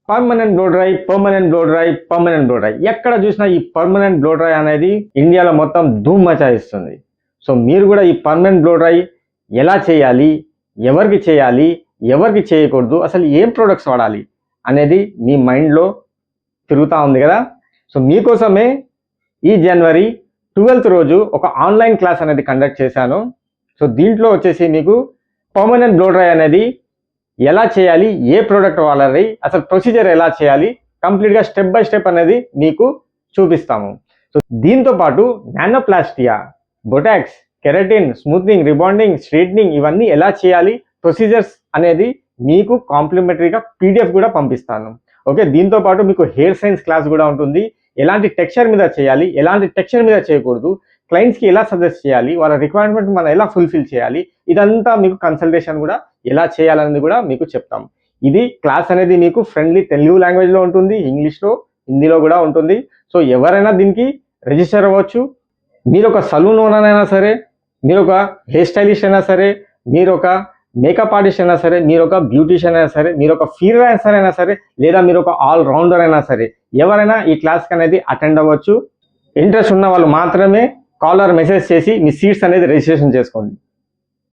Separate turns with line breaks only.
Permanent blow dry ఎక్కడ చూసినా ఈ పర్మనెంట్ బ్లో డ్రై అనేది ఇండియాలో మొత్తం ధూమ్ మచాయిస్తుంది. సో మీరు కూడా ఈ పర్మనెంట్ బ్లో డ్రై ఎలా చేయాలి, ఎవరికి చేయాలి, ఎవరికి చేయకూడదు, అసలు ఏం ప్రొడక్ట్స్ వాడాలి అనేది మీ మైండ్లో తిరుగుతూ ఉంది కదా. సో మీకోసమే ఈ జనవరి 12th రోజు ఒక ఆన్లైన్ క్లాస్ అనేది కండక్ట్ చేశాను. సో దీంట్లో వచ్చేసి మీకు పర్మనెంట్ బ్లో డ్రై అనేది ఎలా చేయాలి, ఏ ప్రోడక్ట్ వాడాలి, అసలు ప్రొసీజర్ ఎలా చేయాలి, కంప్లీట్గా స్టెప్ బై స్టెప్ అనేది మీకు చూపిస్తాము. సో దీంతో పాటు నానోప్లాస్టియా, బొటాక్స్, కెరటిన్, స్మూత్నింగ్, రిబాండింగ్, స్ట్రైట్నింగ్ ఇవన్నీ ఎలా చేయాలి, ప్రొసీజర్స్ అనేది మీకు కాంప్లిమెంటరీగా PDF కూడా పంపిస్తాను. ఓకే, దీంతో పాటు మీకు హెయిర్ సైన్స్ క్లాస్ కూడా ఉంటుంది. ఎలాంటి టెక్స్చర్ మీద చేయాలి, ఎలాంటి టెక్స్చర్ మీద చేయకూడదు, క్లయింట్స్కి ఎలా సజెస్ట్ చేయాలి, వాళ్ళ రిక్వైర్మెంట్ మనం ఎలా ఫుల్ఫిల్ చేయాలి, ఇదంతా మీకు కన్సల్టేషన్ కూడా ఎలా చేయాలనేది కూడా మీకు చెప్తాం. ఇది క్లాస్ అనేది మీకు ఫ్రెండ్లీ తెలుగు లాంగ్వేజ్లో ఉంటుంది, ఇంగ్లీష్లో, హిందీలో కూడా ఉంటుంది. సో ఎవరైనా దీనికి రిజిస్టర్ అవ్వచ్చు. మీరు ఒక సలూన్ ఓనర్ అయినా సరే, మీరు ఒక హెయిర్ స్టైలిస్ట్ అయినా సరే, మీరు ఒక మేకప్ ఆర్టిస్ట్ అయినా సరే, మీరు ఒక బ్యూటీషియన్ అయినా సరే, మీరు ఒక ఫ్రీలాన్సర్ అయినా సరే, లేదా మీరు ఒక ఆల్ రౌండర్ అయినా సరే, ఎవరైనా ఈ క్లాస్కి అనేది అటెండ్ అవ్వచ్చు. ఇంట్రెస్ట్ ఉన్న వాళ్ళు మాత్రమే కాల్ ఆర్ మెసేజ్ చేసి మీ సీట్స్ అనేది రిజిస్ట్రేషన్ చేసుకోండి.